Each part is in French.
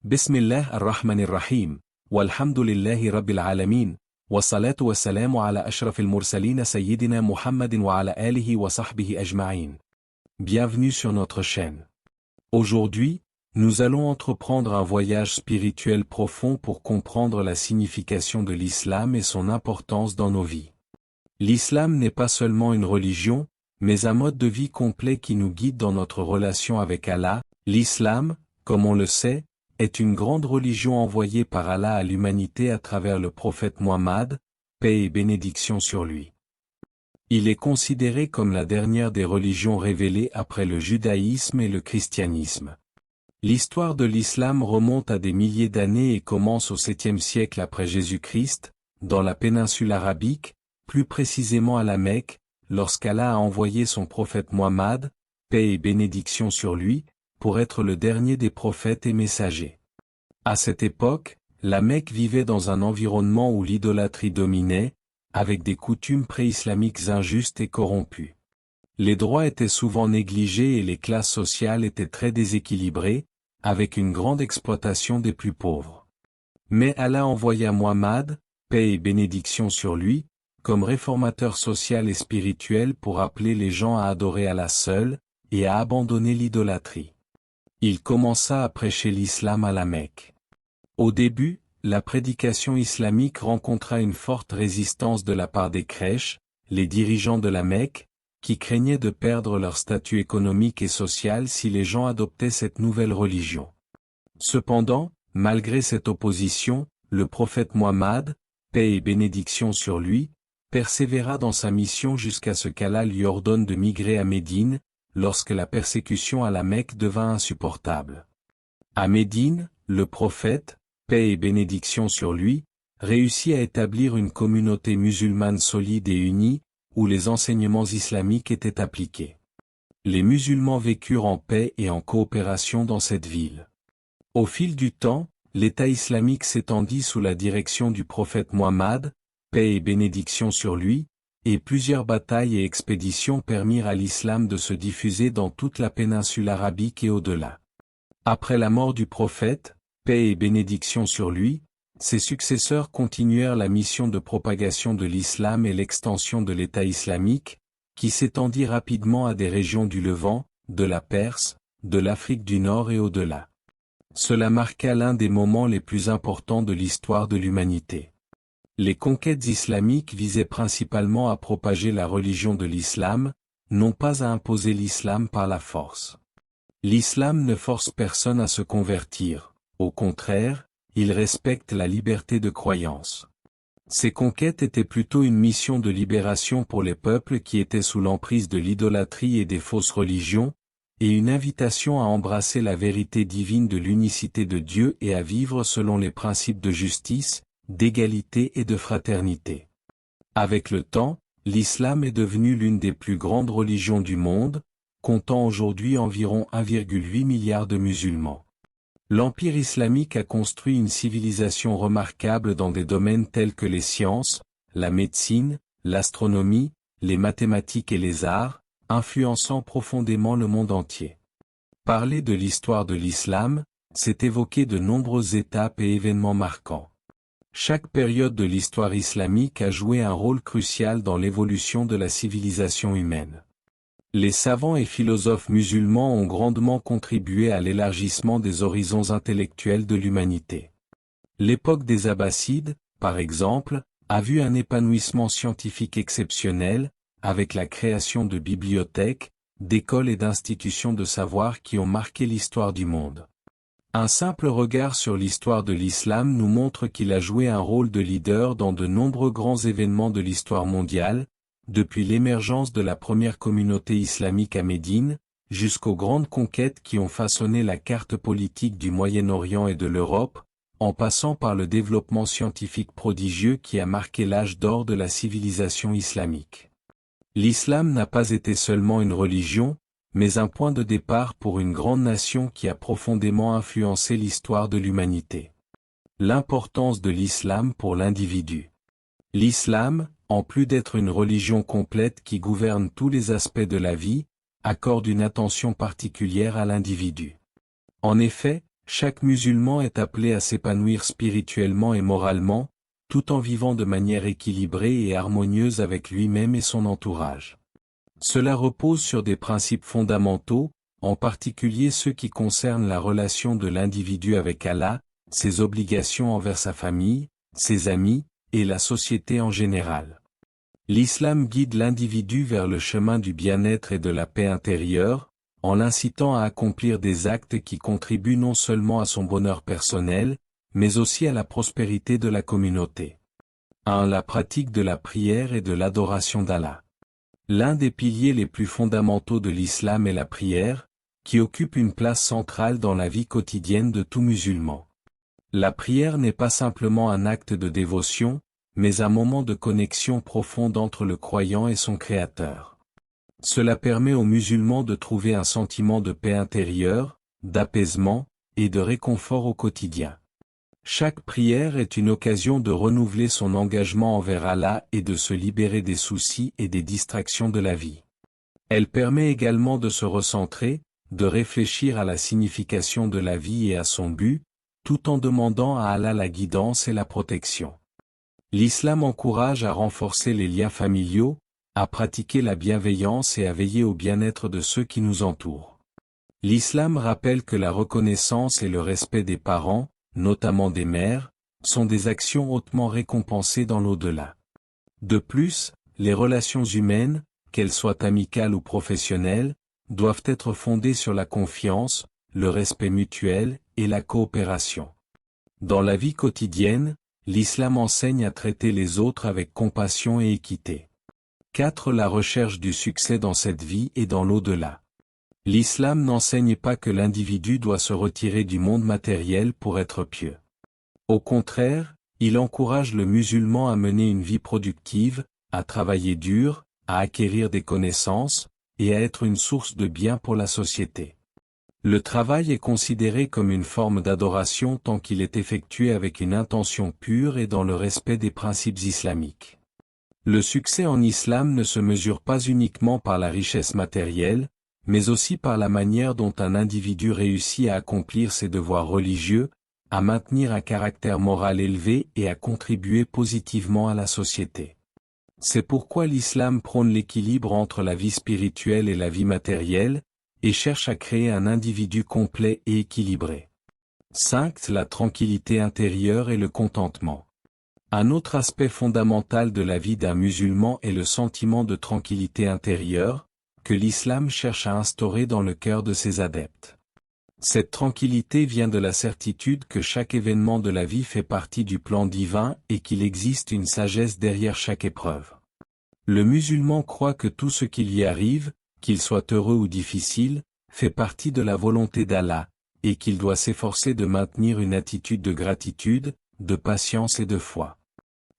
Bismillah ar-Rahman ar-Rahim, walhamdulillahi rabbil alamin, wassalatu wassalamu ala ashrafil mursalin sayyidina Muhammadin wa ala alihi wa sahbihi ajma'in. Bienvenue sur notre chaîne. Aujourd'hui, nous allons entreprendre un voyage spirituel profond pour comprendre la signification de l'islam et son importance dans nos vies. L'islam n'est pas seulement une religion, mais un mode de vie complet qui nous guide dans notre relation avec Allah. L'islam, comme on le sait, est une grande religion envoyée par Allah à l'humanité à travers le prophète Muhammad, paix et bénédiction sur lui. Il est considéré comme la dernière des religions révélées après le judaïsme et le christianisme. L'histoire de l'islam remonte à des milliers d'années et commence au 7e siècle après Jésus-Christ, dans la péninsule arabique, plus précisément à la Mecque, lorsqu'Allah a envoyé son prophète Muhammad, paix et bénédiction sur lui, pour être le dernier des prophètes et messagers. À cette époque, la Mecque vivait dans un environnement où l'idolâtrie dominait, avec des coutumes pré-islamiques injustes et corrompues. Les droits étaient souvent négligés et les classes sociales étaient très déséquilibrées, avec une grande exploitation des plus pauvres. Mais Allah envoya Muhammad, paix et bénédiction sur lui, comme réformateur social et spirituel pour appeler les gens à adorer Allah seul, et à abandonner l'idolâtrie. Il commença à prêcher l'islam à la Mecque. Au début, la prédication islamique rencontra une forte résistance de la part des crèches, les dirigeants de la Mecque, qui craignaient de perdre leur statut économique et social si les gens adoptaient cette nouvelle religion. Cependant, malgré cette opposition, le prophète Muhammad, paix et bénédiction sur lui, persévéra dans sa mission jusqu'à ce qu'Allah lui ordonne de migrer à Médine, lorsque la persécution à la Mecque devint insupportable. À Médine, le prophète, paix et bénédiction sur lui, réussit à établir une communauté musulmane solide et unie, où les enseignements islamiques étaient appliqués. Les musulmans vécurent en paix et en coopération dans cette ville. Au fil du temps, l'État islamique s'étendit sous la direction du prophète Muhammad, paix et bénédiction sur lui, et plusieurs batailles et expéditions permirent à l'islam de se diffuser dans toute la péninsule arabique et au-delà. Après la mort du prophète, paix et bénédiction sur lui, ses successeurs continuèrent la mission de propagation de l'islam et l'extension de l'État islamique, qui s'étendit rapidement à des régions du Levant, de la Perse, de l'Afrique du Nord et au-delà. Cela marqua l'un des moments les plus importants de l'histoire de l'humanité. Les conquêtes islamiques visaient principalement à propager la religion de l'islam, non pas à imposer l'islam par la force. L'islam ne force personne à se convertir, au contraire, il respecte la liberté de croyance. Ces conquêtes étaient plutôt une mission de libération pour les peuples qui étaient sous l'emprise de l'idolâtrie et des fausses religions, et une invitation à embrasser la vérité divine de l'unicité de Dieu et à vivre selon les principes de justice, d'égalité et de fraternité. Avec le temps, l'islam est devenu l'une des plus grandes religions du monde, comptant aujourd'hui environ 1,8 milliard de musulmans. L'Empire islamique a construit une civilisation remarquable dans des domaines tels que les sciences, la médecine, l'astronomie, les mathématiques et les arts, influençant profondément le monde entier. Parler de l'histoire de l'islam, c'est évoquer de nombreuses étapes et événements marquants. Chaque période de l'histoire islamique a joué un rôle crucial dans l'évolution de la civilisation humaine. Les savants et philosophes musulmans ont grandement contribué à l'élargissement des horizons intellectuels de l'humanité. L'époque des Abbassides, par exemple, a vu un épanouissement scientifique exceptionnel, avec la création de bibliothèques, d'écoles et d'institutions de savoir qui ont marqué l'histoire du monde. Un simple regard sur l'histoire de l'islam nous montre qu'il a joué un rôle de leader dans de nombreux grands événements de l'histoire mondiale, depuis l'émergence de la première communauté islamique à Médine, jusqu'aux grandes conquêtes qui ont façonné la carte politique du Moyen-Orient et de l'Europe, en passant par le développement scientifique prodigieux qui a marqué l'âge d'or de la civilisation islamique. L'islam n'a pas été seulement une religion, mais un point de départ pour une grande nation qui a profondément influencé l'histoire de l'humanité. L'importance de l'islam pour l'individu. L'islam, en plus d'être une religion complète qui gouverne tous les aspects de la vie, accorde une attention particulière à l'individu. En effet, Chaque musulman est appelé à s'épanouir spirituellement et moralement, tout en vivant de manière équilibrée et harmonieuse avec lui-même et son entourage. Cela repose sur des principes fondamentaux, en particulier ceux qui concernent la relation de l'individu avec Allah, ses obligations envers sa famille, ses amis, et la société en général. L'islam guide l'individu vers le chemin du bien-être et de la paix intérieure, en l'incitant à accomplir des actes qui contribuent non seulement à son bonheur personnel, mais aussi à la prospérité de la communauté. 1. La pratique de la prière et de l'adoration d'Allah. L'un des piliers les plus fondamentaux de l'islam est la prière, qui occupe une place centrale dans la vie quotidienne de tout musulman. La prière n'est pas simplement un acte de dévotion, mais un moment de connexion profonde entre le croyant et son Créateur. Cela permet aux musulmans de trouver un sentiment de paix intérieure, d'apaisement, et de réconfort au quotidien. Chaque prière est une occasion de renouveler son engagement envers Allah et de se libérer des soucis et des distractions de la vie. Elle permet également de se recentrer, de réfléchir à la signification de la vie et à son but, tout en demandant à Allah la guidance et la protection. L'islam encourage à renforcer les liens familiaux, à pratiquer la bienveillance et à veiller au bien-être de ceux qui nous entourent. L'islam rappelle que la reconnaissance et le respect des parents, notamment des mères, sont des actions hautement récompensées dans l'au-delà. De plus, les relations humaines, qu'elles soient amicales ou professionnelles, doivent être fondées sur la confiance, le respect mutuel et la coopération. Dans la vie quotidienne, l'islam enseigne à traiter les autres avec compassion et équité. 4. La recherche du succès dans cette vie et dans l'au-delà. L'islam n'enseigne pas que l'individu doit se retirer du monde matériel pour être pieux. Au contraire, il encourage le musulman à mener une vie productive, à travailler dur, à acquérir des connaissances, et à être une source de bien pour la société. Le travail est considéré comme une forme d'adoration tant qu'il est effectué avec une intention pure et dans le respect des principes islamiques. Le succès en islam ne se mesure pas uniquement par la richesse matérielle, mais aussi par la manière dont un individu réussit à accomplir ses devoirs religieux, à maintenir un caractère moral élevé et à contribuer positivement à la société. C'est pourquoi l'islam prône l'équilibre entre la vie spirituelle et la vie matérielle, et cherche à créer un individu complet et équilibré. 5. La tranquillité intérieure et le contentement. Un autre aspect fondamental de la vie d'un musulman est le sentiment de tranquillité intérieure, que l'islam cherche à instaurer dans le cœur de ses adeptes. Cette tranquillité vient de la certitude que chaque événement de la vie fait partie du plan divin et qu'il existe une sagesse derrière chaque épreuve. Le musulman croit que tout ce qui lui arrive, qu'il soit heureux ou difficile, fait partie de la volonté d'Allah, et qu'il doit s'efforcer de maintenir une attitude de gratitude, de patience et de foi.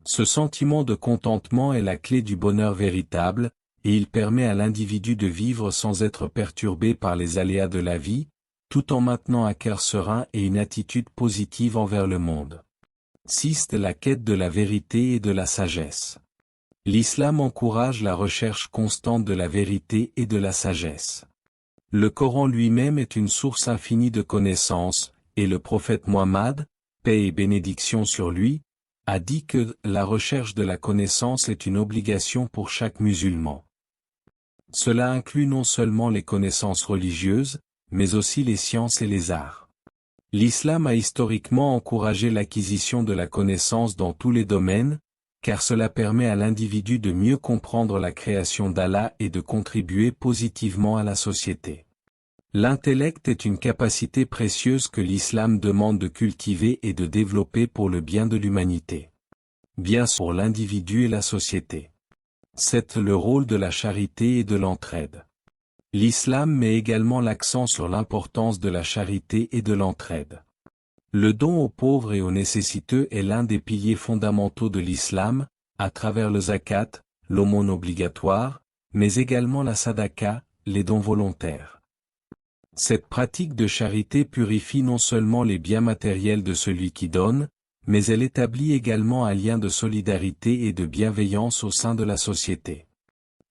Ce sentiment de contentement est la clé du bonheur véritable, et il permet à l'individu de vivre sans être perturbé par les aléas de la vie, tout en maintenant un cœur serein et une attitude positive envers le monde. 6. La quête de la vérité et de la sagesse. L'islam encourage la recherche constante de la vérité et de la sagesse. Le Coran lui-même est une source infinie de connaissances, et le prophète Muhammad, paix et bénédiction sur lui, a dit que la recherche de la connaissance est une obligation pour chaque musulman. Cela inclut non seulement les connaissances religieuses, mais aussi les sciences et les arts. L'islam a historiquement encouragé l'acquisition de la connaissance dans tous les domaines, car cela permet à l'individu de mieux comprendre la création d'Allah et de contribuer positivement à la société. L'intellect est une capacité précieuse que l'islam demande de cultiver et de développer pour le bien de l'humanité. Bien pour l'individu et la société. 7. Le rôle de la charité et de l'entraide. L'islam met également l'accent sur l'importance de la charité et de l'entraide. Le don aux pauvres et aux nécessiteux est l'un des piliers fondamentaux de l'islam, à travers le zakat, l'aumône obligatoire, mais également la sadaqa, les dons volontaires. Cette pratique de charité purifie non seulement les biens matériels de celui qui donne, mais elle établit également un lien de solidarité et de bienveillance au sein de la société.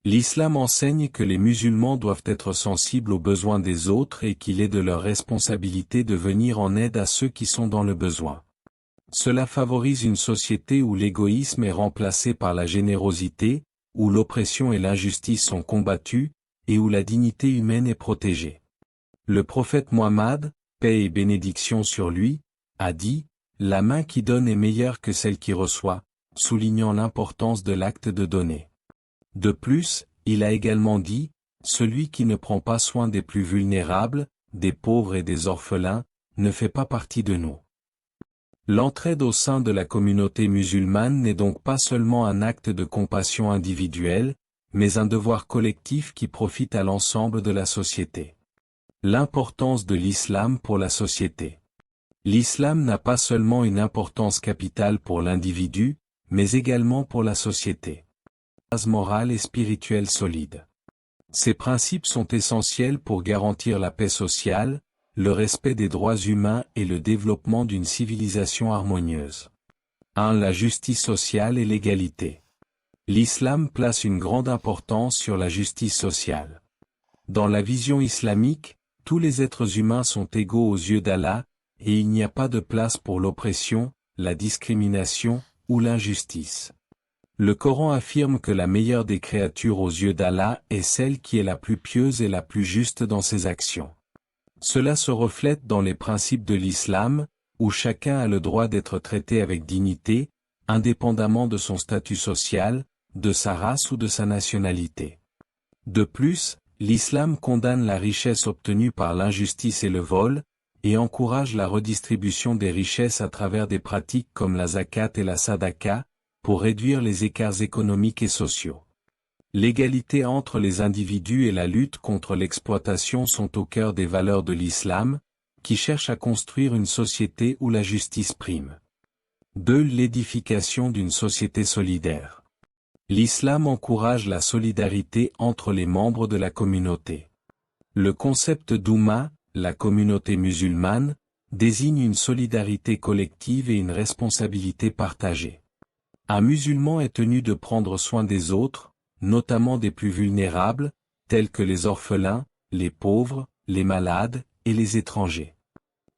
L'islam enseigne que les musulmans doivent être sensibles aux besoins des autres et qu'il est de leur responsabilité de venir en aide à ceux qui sont dans le besoin. Cela favorise une société où l'égoïsme est remplacé par la générosité, où l'oppression et l'injustice sont combattues, et où la dignité humaine est protégée. Le prophète Muhammad, paix et bénédiction sur lui, a dit, « La main qui donne est meilleure que celle qui reçoit », soulignant l'importance de l'acte de donner. De plus, il a également dit, « Celui qui ne prend pas soin des plus vulnérables, des pauvres et des orphelins, ne fait pas partie de nous. » L'entraide au sein de la communauté musulmane n'est donc pas seulement un acte de compassion individuelle, mais un devoir collectif qui profite à l'ensemble de la société. L'importance de l'islam pour la société. L'islam n'a pas seulement une importance capitale pour l'individu, mais également pour la société. Base morale et spirituelle solide. Ces principes sont essentiels pour garantir la paix sociale, le respect des droits humains et le développement d'une civilisation harmonieuse. 1. La justice sociale et l'égalité. L'islam place une grande importance sur la justice sociale. Dans la vision islamique, tous les êtres humains sont égaux aux yeux d'Allah, et il n'y a pas de place pour l'oppression, la discrimination ou l'injustice. Le Coran affirme que la meilleure des créatures aux yeux d'Allah est celle qui est la plus pieuse et la plus juste dans ses actions. Cela se reflète dans les principes de l'islam, où chacun a le droit d'être traité avec dignité, indépendamment de son statut social, de sa race ou de sa nationalité. De plus, l'islam condamne la richesse obtenue par l'injustice et le vol, et encourage la redistribution des richesses à travers des pratiques comme la zakat et la sadaqa, pour réduire les écarts économiques et sociaux. L'égalité entre les individus et la lutte contre l'exploitation sont au cœur des valeurs de l'islam, qui cherche à construire une société où la justice prime. 2. L'édification d'une société solidaire. L'islam encourage la solidarité entre les membres de la communauté. Le concept d'Oumma, la communauté musulmane, désigne une solidarité collective et une responsabilité partagée. Un musulman est tenu de prendre soin des autres, notamment des plus vulnérables, tels que les orphelins, les pauvres, les malades, et les étrangers.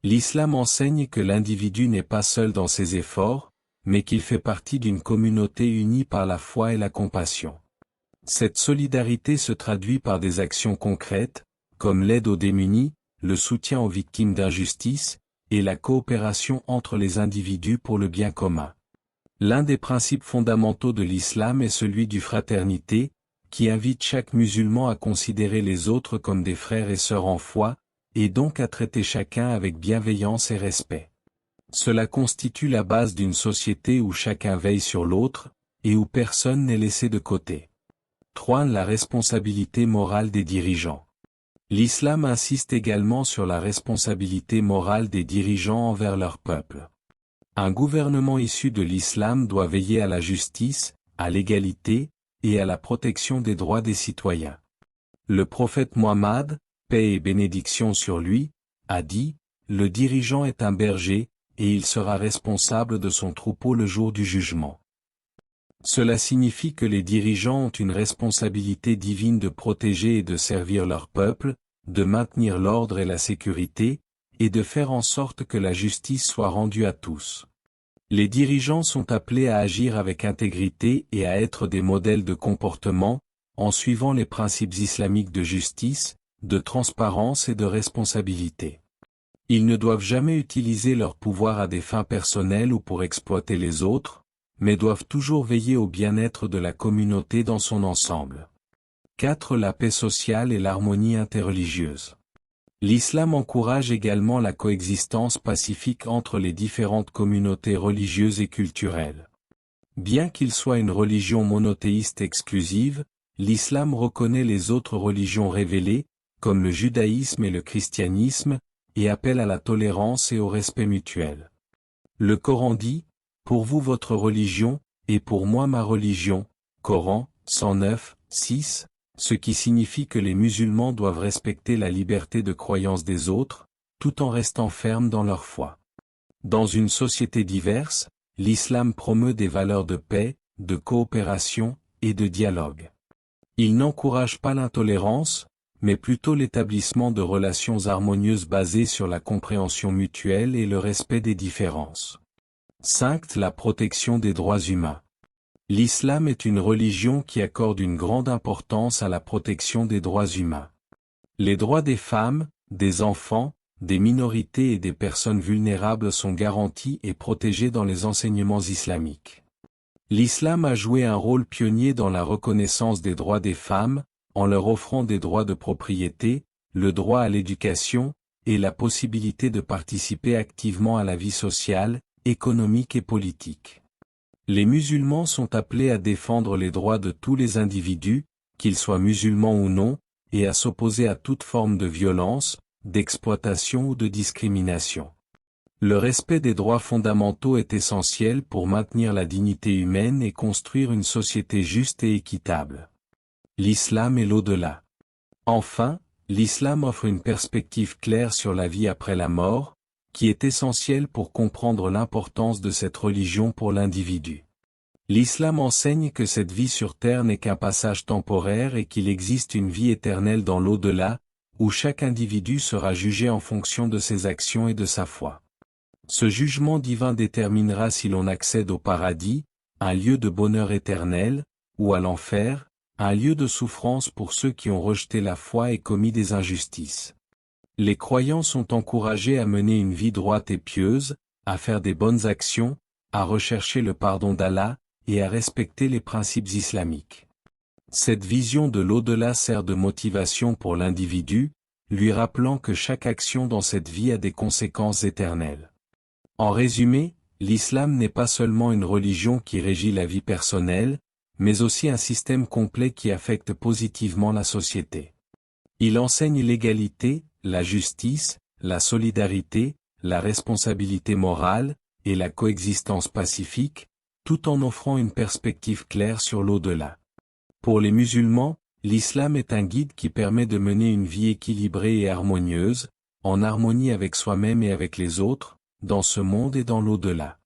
L'islam enseigne que l'individu n'est pas seul dans ses efforts, mais qu'il fait partie d'une communauté unie par la foi et la compassion. Cette solidarité se traduit par des actions concrètes, comme l'aide aux démunis, le soutien aux victimes d'injustice, et la coopération entre les individus pour le bien commun. L'un des principes fondamentaux de l'islam est celui du fraternité, qui invite chaque musulman à considérer les autres comme des frères et sœurs en foi, et donc à traiter chacun avec bienveillance et respect. Cela constitue la base d'une société où chacun veille sur l'autre, et où personne n'est laissé de côté. 3. La responsabilité morale des dirigeants. L'islam insiste également sur la responsabilité morale des dirigeants envers leur peuple. Un gouvernement issu de l'islam doit veiller à la justice, à l'égalité, et à la protection des droits des citoyens. Le prophète Muhammad, paix et bénédiction sur lui, a dit, « Le dirigeant est un berger, et il sera responsable de son troupeau le jour du jugement. » Cela signifie que les dirigeants ont une responsabilité divine de protéger et de servir leur peuple, de maintenir l'ordre et la sécurité, et de faire en sorte que la justice soit rendue à tous. Les dirigeants sont appelés à agir avec intégrité et à être des modèles de comportement, en suivant les principes islamiques de justice, de transparence et de responsabilité. Ils ne doivent jamais utiliser leur pouvoir à des fins personnelles ou pour exploiter les autres, mais doivent toujours veiller au bien-être de la communauté dans son ensemble. 4. La paix sociale et l'harmonie interreligieuse. L'islam encourage également la coexistence pacifique entre les différentes communautés religieuses et culturelles. Bien qu'il soit une religion monothéiste exclusive, l'islam reconnaît les autres religions révélées, comme le judaïsme et le christianisme, et appelle à la tolérance et au respect mutuel. Le Coran dit, « Pour vous votre religion, et pour moi ma religion » Coran, 109, 6, ce qui signifie que les musulmans doivent respecter la liberté de croyance des autres, tout en restant fermes dans leur foi. Dans une société diverse, l'islam promeut des valeurs de paix, de coopération, et de dialogue. Il n'encourage pas l'intolérance, mais plutôt l'établissement de relations harmonieuses basées sur la compréhension mutuelle et le respect des différences. 5. La protection des droits humains. L'islam est une religion qui accorde une grande importance à la protection des droits humains. Les droits des femmes, des enfants, des minorités et des personnes vulnérables sont garantis et protégés dans les enseignements islamiques. L'islam a joué un rôle pionnier dans la reconnaissance des droits des femmes, en leur offrant des droits de propriété, le droit à l'éducation, et la possibilité de participer activement à la vie sociale, économique et politique. Les musulmans sont appelés à défendre les droits de tous les individus, qu'ils soient musulmans ou non, et à s'opposer à toute forme de violence, d'exploitation ou de discrimination. Le respect des droits fondamentaux est essentiel pour maintenir la dignité humaine et construire une société juste et équitable. L'islam et l'au-delà. Enfin, l'islam offre une perspective claire sur la vie après la mort, qui est essentielle pour comprendre l'importance de cette religion pour l'individu. L'islam enseigne que cette vie sur terre n'est qu'un passage temporaire et qu'il existe une vie éternelle dans l'au-delà, où chaque individu sera jugé en fonction de ses actions et de sa foi. Ce jugement divin déterminera si l'on accède au paradis, un lieu de bonheur éternel, ou à l'enfer, un lieu de souffrance pour ceux qui ont rejeté la foi et commis des injustices. Les croyants sont encouragés à mener une vie droite et pieuse, à faire des bonnes actions, à rechercher le pardon d'Allah, et à respecter les principes islamiques. Cette vision de l'au-delà sert de motivation pour l'individu, lui rappelant que chaque action dans cette vie a des conséquences éternelles. En résumé, l'islam n'est pas seulement une religion qui régit la vie personnelle, mais aussi un système complet qui affecte positivement la société. Il enseigne l'égalité, la justice, la solidarité, la responsabilité morale, et la coexistence pacifique, tout en offrant une perspective claire sur l'au-delà. Pour les musulmans, l'islam est un guide qui permet de mener une vie équilibrée et harmonieuse, en harmonie avec soi-même et avec les autres, dans ce monde et dans l'au-delà.